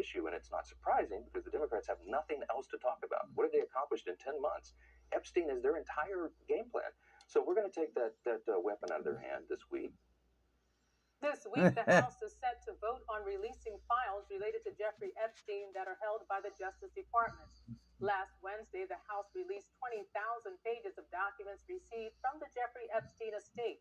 issue, and it's not surprising because the Democrats have nothing else to talk about. What have they accomplished in 10 months? Epstein is their entire game plan. So we're going to take that weapon out of their hand this week. This week, the House is set to vote on releasing files related to Jeffrey Epstein that are held by the Justice Department. Last Wednesday, the House released 20,000 pages of documents received from the Jeffrey Epstein estate.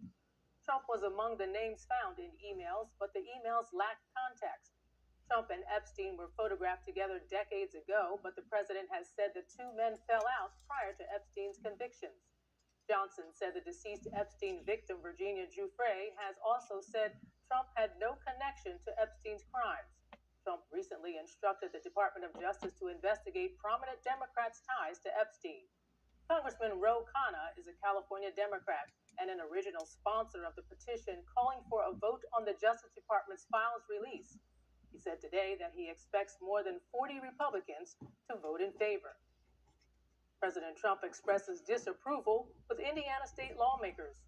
Trump was among the names found in emails, but the emails lacked context. Trump and Epstein were photographed together decades ago, but the president has said the two men fell out prior to Epstein's convictions. Johnson said the deceased Epstein victim, Virginia Giuffre, has also said Trump had no connection to Epstein's crimes. Trump recently instructed the Department of Justice to investigate prominent Democrats' ties to Epstein. Congressman Ro Khanna is a California Democrat and an original sponsor of the petition calling for a vote on the Justice Department's files release. He said today that he expects more than 40 Republicans to vote in favor. President Trump expresses disapproval with Indiana state lawmakers.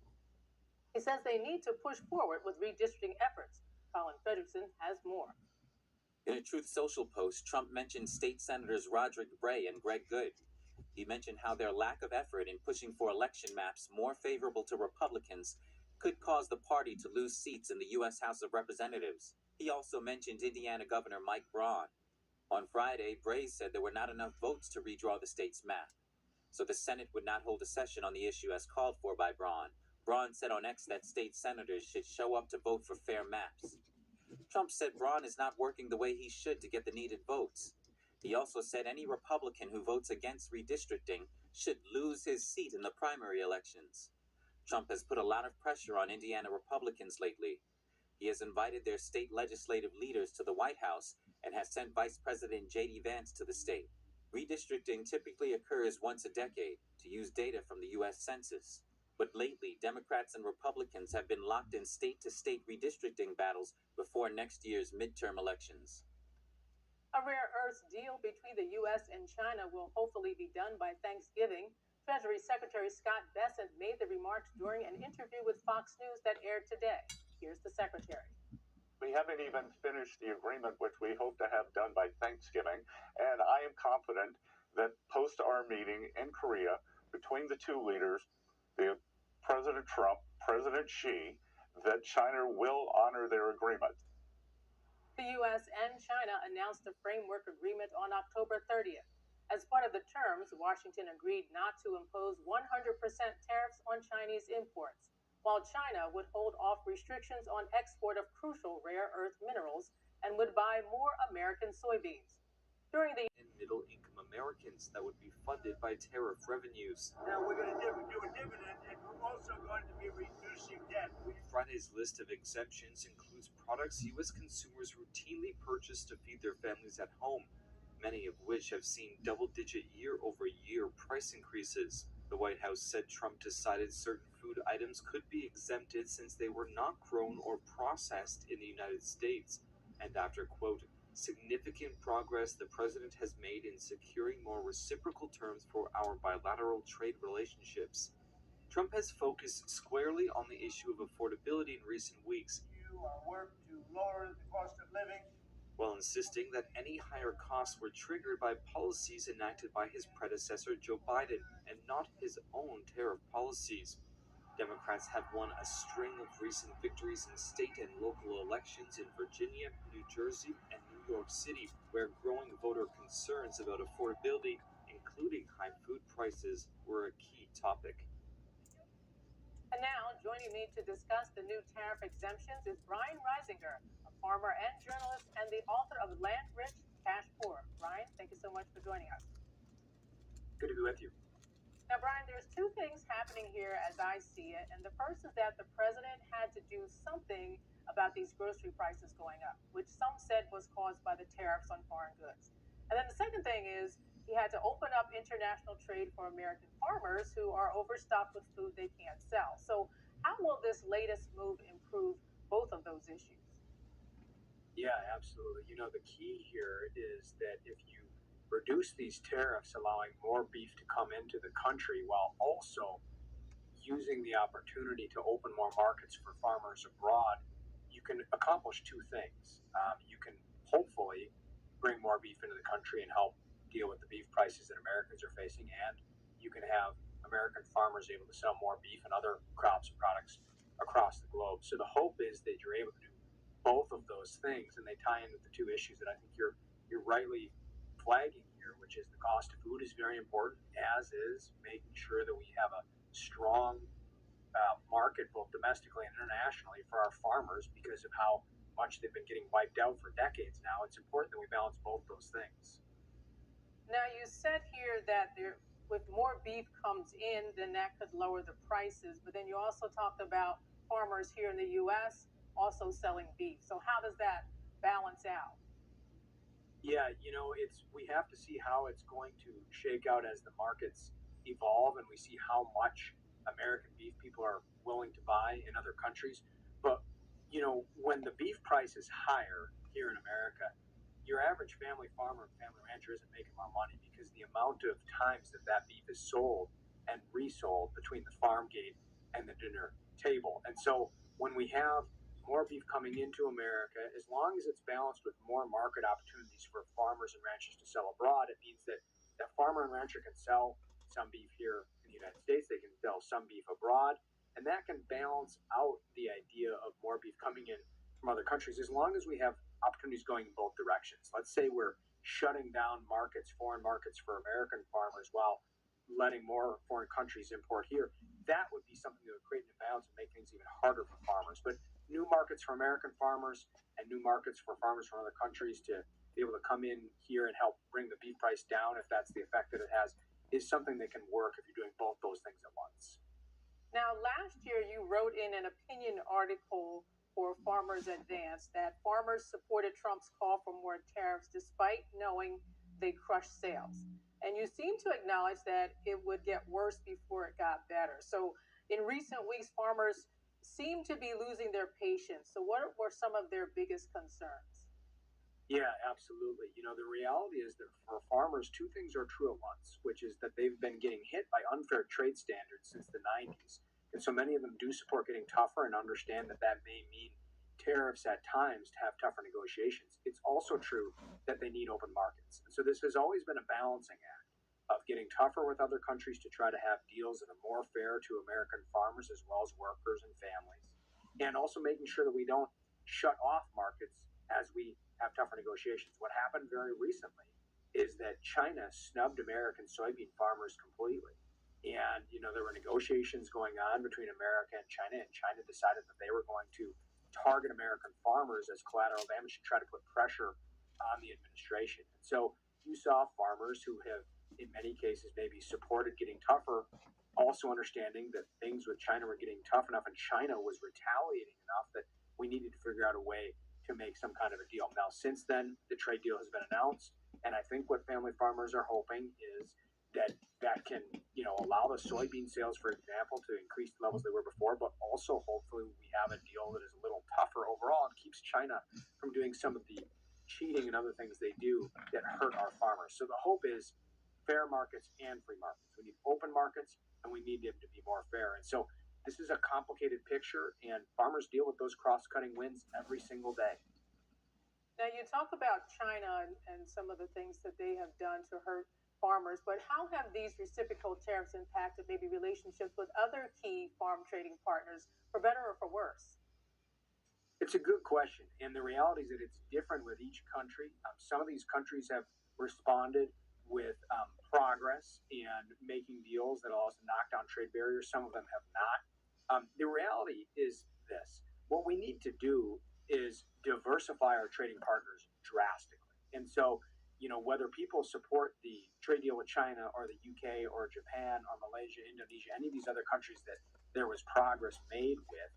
He says they need to push forward with redistricting efforts. Colin Fredrickson has more. In a Truth Social post, Trump mentioned state senators Roderick Bray and Greg Good. He mentioned how their lack of effort in pushing for election maps more favorable to Republicans could cause the party to lose seats in the U.S. House of Representatives. He also mentioned Indiana Governor Mike Braun. On Friday, Bray said there were not enough votes to redraw the state's map, so the Senate would not hold a session on the issue as called for by Braun. Braun said on X that state senators should show up to vote for fair maps. Trump said Braun is not working the way he should to get the needed votes. He also said any Republican who votes against redistricting should lose his seat in the primary elections. Trump has put a lot of pressure on Indiana Republicans lately. He has invited their state legislative leaders to the White House and has sent Vice President J.D. Vance to the state. Redistricting typically occurs once a decade to use data from the U.S. Census. But lately, Democrats and Republicans have been locked in state-to-state redistricting battles before next year's midterm elections. A rare earth deal between the U.S. and China will hopefully be done by Thanksgiving. Treasury Secretary Scott Bessent made the remarks during an interview with Fox News that aired today. Here's the secretary. We haven't even finished the agreement, which we hope to have done by Thanksgiving, and I am confident that post our meeting in Korea between the two leaders, President Trump, President Xi, that China will honor their agreement. The U.S. and China announced a framework agreement on October 30th. As part of the terms, Washington agreed not to impose 100% tariffs on Chinese imports, while China would hold off restrictions on export of crucial rare earth minerals and would buy more American soybeans. During the middle-income Americans that would be funded by tariff revenues. Now we're going to do a dividend, and we're also going to be reducing debt. Friday's list of exemptions includes products U.S. consumers routinely purchase to feed their families at home, many of which have seen double-digit year-over-year price increases. The White House said Trump decided certain food items could be exempted since they were not grown or processed in the United States, and after, quote, significant progress the president has made in securing more reciprocal terms for our bilateral trade relationships. Trump has focused squarely on the issue of affordability in recent weeks, work to lower the cost of living, while insisting that any higher costs were triggered by policies enacted by his predecessor Joe Biden and not his own tariff policies. Democrats have won a string of recent victories in state and local elections in Virginia, New Jersey, and New York City, where growing voter concerns about affordability, including high food prices, were a key topic. And now, joining me to discuss the new tariff exemptions is Brian Reisinger, a farmer and journalist and the author of Land Rich, Cash Poor. Brian, thank you so much for joining us. Good to be with you. Now, Brian, there's two things happening here as I see it. And the first is that the president had to do something about these grocery prices going up, which some said was caused by the tariffs on foreign goods. And then the second thing is he had to open up international trade for American farmers who are overstocked with food they can't sell. So how will this latest move improve both of those issues? Yeah, absolutely. You know, the key here is that if you reduce these tariffs, allowing more beef to come into the country while also using the opportunity to open more markets for farmers abroad, you can accomplish two things. You can hopefully bring more beef into the country and help deal with the beef prices that Americans are facing, and you can have American farmers able to sell more beef and other crops and products across the globe. So the hope is that you're able to do both of those things, and they tie into the two issues that I think you're rightly flagging here, which is the cost of food is very important, as is making sure that we have a strong market both domestically and internationally for our farmers because of how much they've been getting wiped out for decades now. It's important that we balance both those things. Now, you said here that with more beef comes in, then that could lower the prices. But then you also talked about farmers here in the U.S. also selling beef. So how does that balance out? Yeah, we have to see how it's going to shake out as the markets evolve and we see how much American beef people are willing to buy in other countries. But, when the beef price is higher here in America, your average family farmer and family rancher isn't making more money because the amount of times that beef is sold and resold between the farm gate and the dinner table. And so when we have more beef coming into America, as long as it's balanced with more market opportunities for farmers and ranchers to sell abroad, it means that that farmer and rancher can sell some beef here in the United States, they can sell some beef abroad, and that can balance out the idea of more beef coming in from other countries as long as we have opportunities going in both directions. Let's say we're shutting down foreign markets for American farmers while letting more foreign countries import here. That would be something that would create an imbalance and make things even harder for farmers. But new markets for American farmers and new markets for farmers from other countries to be able to come in here and help bring the beef price down, if that's the effect that it has, is something that can work if you're doing both those things at once. Now, last year you wrote in an opinion article for Farmers Advance that farmers supported Trump's call for more tariffs despite knowing they crush sales. And you seem to acknowledge that it would get worse before it got better. So in recent weeks, farmers seem to be losing their patience. So what were some of their biggest concerns? Yeah, absolutely. The reality is that for farmers, two things are true at once, which is that they've been getting hit by unfair trade standards since the 90s. And so many of them do support getting tougher and understand that that may mean tariffs at times to have tougher negotiations. It's also true that they need open markets. And so this has always been a balancing act of getting tougher with other countries to try to have deals that are more fair to American farmers as well as workers and families, and also making sure that we don't shut off markets as we have tougher negotiations. What happened very recently is that China snubbed American soybean farmers completely. And, there were negotiations going on between America and China decided that they were going to target American farmers as collateral damage to try to put pressure on the administration. And so you saw farmers who have, in many cases, maybe supported getting tougher, also understanding that things with China were getting tough enough and China was retaliating enough that we needed to figure out a way to make some kind of a deal. Now, since then, the trade deal has been announced, and I think what family farmers are hoping is that can, allow the soybean sales, for example, to increase the levels they were before, but also hopefully we have a deal that is a little tougher overall and keeps China from doing some of the cheating and other things they do that hurt our farmers. So the hope is fair markets and free markets. We need open markets, and we need them to be more fair. And so this is a complicated picture, and farmers deal with those cross-cutting winds every single day. Now, you talk about China and some of the things that they have done to hurt farmers, but how have these reciprocal tariffs impacted maybe relationships with other key farm trading partners, for better or for worse? It's a good question, and the reality is that it's different with each country. Some of these countries have responded with progress and making deals that allow us to knock down trade barriers. Some of them have not. The reality is this. What we need to do is diversify our trading partners drastically. And so, whether people support the trade deal with China or the UK or Japan or Malaysia, Indonesia, any of these other countries that there was progress made with,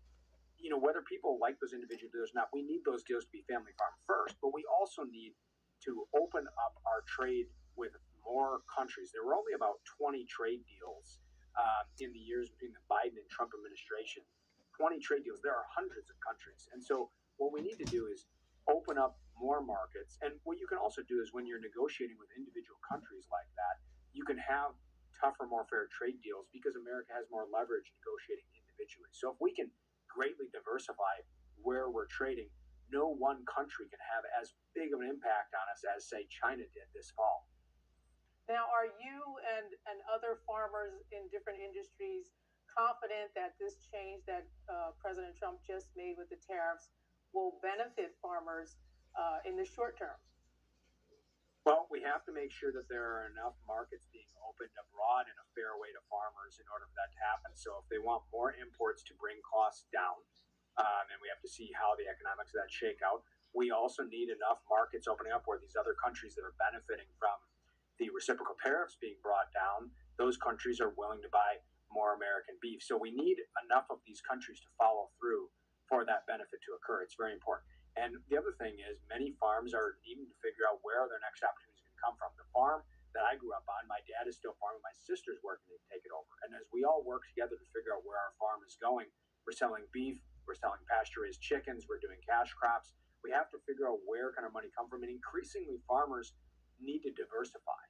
whether people like those individual deals or not, we need those deals to be family farm first, but we also need to open up our trade with more countries. There were only about 20 trade deals in the years between the Biden and Trump administration. 20 trade deals. There are hundreds of countries. And so what we need to do is open up more markets. And what you can also do is when you're negotiating with individual countries like that, you can have tougher, more fair trade deals because America has more leverage negotiating individually. So if we can greatly diversify where we're trading, no one country can have as big of an impact on us as, say, China did this fall. Now, are you and other farmers in different industries confident that this change that President Trump just made with the tariffs will benefit farmers in the short term? Well, we have to make sure that there are enough markets being opened abroad in a fair way to farmers in order for that to happen. So if they want more imports to bring costs down, and we have to see how the economics of that shake out, we also need enough markets opening up where these other countries that are benefiting from the reciprocal tariffs being brought down, those countries are willing to buy more American beef. So we need enough of these countries to follow through for that benefit to occur. It's very important. And the other thing is many farms are needing to figure out where their next opportunity is going to come from. The farm that I grew up on, my dad is still farming, my sister's working to take it over. And as we all work together to figure out where our farm is going, we're selling beef, we're selling pasture-raised chickens, we're doing cash crops. We have to figure out where can our money come from. And increasingly, farmers need to diversify.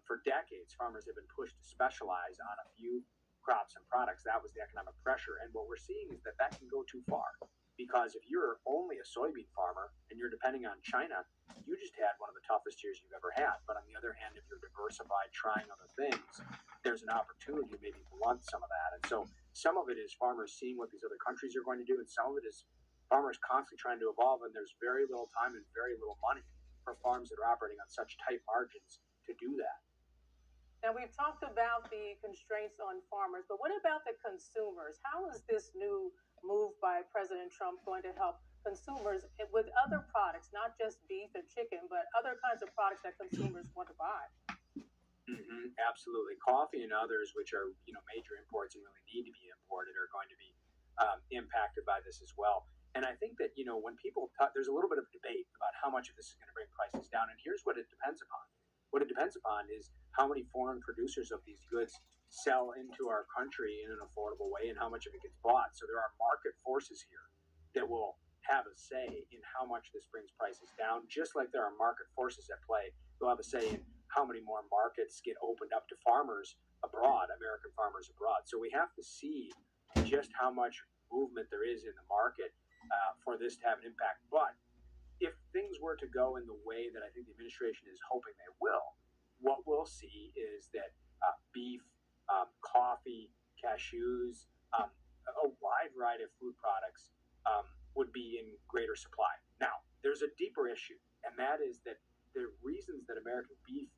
For decades, farmers have been pushed to specialize on a few crops and products. That was the economic pressure. And what we're seeing is that can go too far. Because if you're only a soybean farmer and you're depending on China, you just had one of the toughest years you've ever had. But on the other hand, if you're diversified, trying other things, there's an opportunity to maybe blunt some of that. And so some of it is farmers seeing what these other countries are going to do, and some of it is farmers constantly trying to evolve, and there's very little time and very little money for farms that are operating on such tight margins to do that. Now, we've talked about the constraints on farmers, but what about the consumers? How is this new move by President Trump going to help consumers with other products, not just beef and chicken, but other kinds of products that consumers want to buy? Mm-hmm, absolutely. Coffee and others, which are major imports and really need to be imported, are going to be impacted by this as well. And I think that when people there's a little bit of debate about how much of this is going to bring prices down, and here's what it depends upon. What it depends upon is how many foreign producers of these goods sell into our country in an affordable way and how much of it gets bought. So there are market forces here that will have a say in how much this brings prices down, just like there are market forces at play. They'll have a say in how many more markets get opened up to farmers abroad, American farmers abroad. So we have to see just how much movement there is in the market for this to have an impact. But if things were to go in the way that I think the administration is hoping they will, what we'll see is that beef, coffee, cashews, a wide variety of food products would be in greater supply. Now, there's a deeper issue, and that is that the reasons that American beef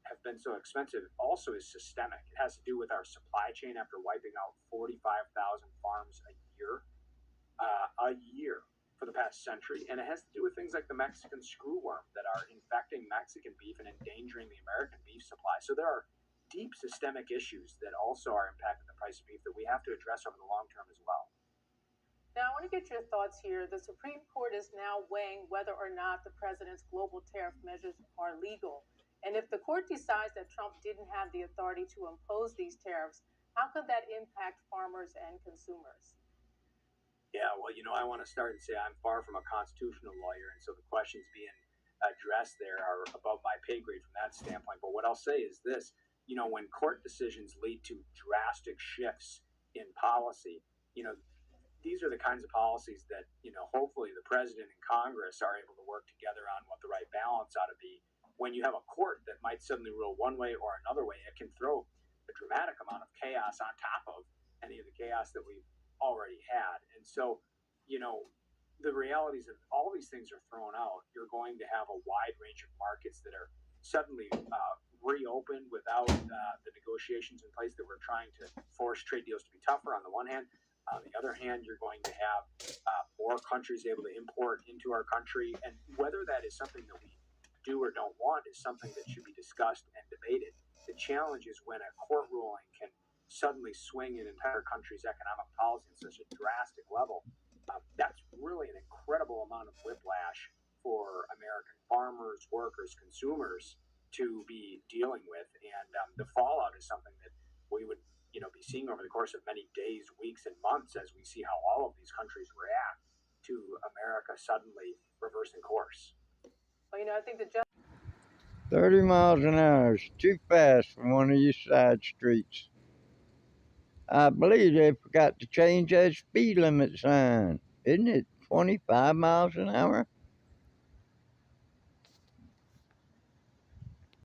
have been so expensive also is systemic. It has to do with our supply chain after wiping out 45,000 farms a year for the past century, and it has to do with things like the Mexican screwworm that are infecting Mexican beef and endangering the American beef supply. So there are deep systemic issues that also are impacting the price of beef that we have to address over the long term as well. Now, I want to get your thoughts here. The Supreme Court is now weighing whether or not the president's global tariff measures are legal. And if the court decides that Trump didn't have the authority to impose these tariffs, how could that impact farmers and consumers? Yeah, well, I want to start and say I'm far from a constitutional lawyer, and so the questions being addressed there are above my pay grade from that standpoint. But what I'll say is this, when court decisions lead to drastic shifts in policy, these are the kinds of policies that, hopefully the president and Congress are able to work together on what the right balance ought to be. When you have a court that might suddenly rule one way or another way, it can throw a dramatic amount of chaos on top of any of the chaos that we've already had. And so, the realities of all these things are thrown out. You're going to have a wide range of markets that are suddenly reopened without the negotiations in place that we're trying to force trade deals to be tougher on the one hand. On the other hand, you're going to have more countries able to import into our country. And whether that is something that we do or don't want is something that should be discussed and debated. The challenge is when a court ruling can suddenly swing an entire country's economic policy on such a drastic level. That's really an incredible amount of whiplash for American farmers, workers, consumers to be dealing with. And the fallout is something that we would be seeing over the course of many days, weeks, and months as we see how all of these countries react to America suddenly reversing course. Well, I think the 30 miles an hour is too fast for one of your side streets. I believe they forgot to change that speed limit sign. Isn't it 25 miles an hour?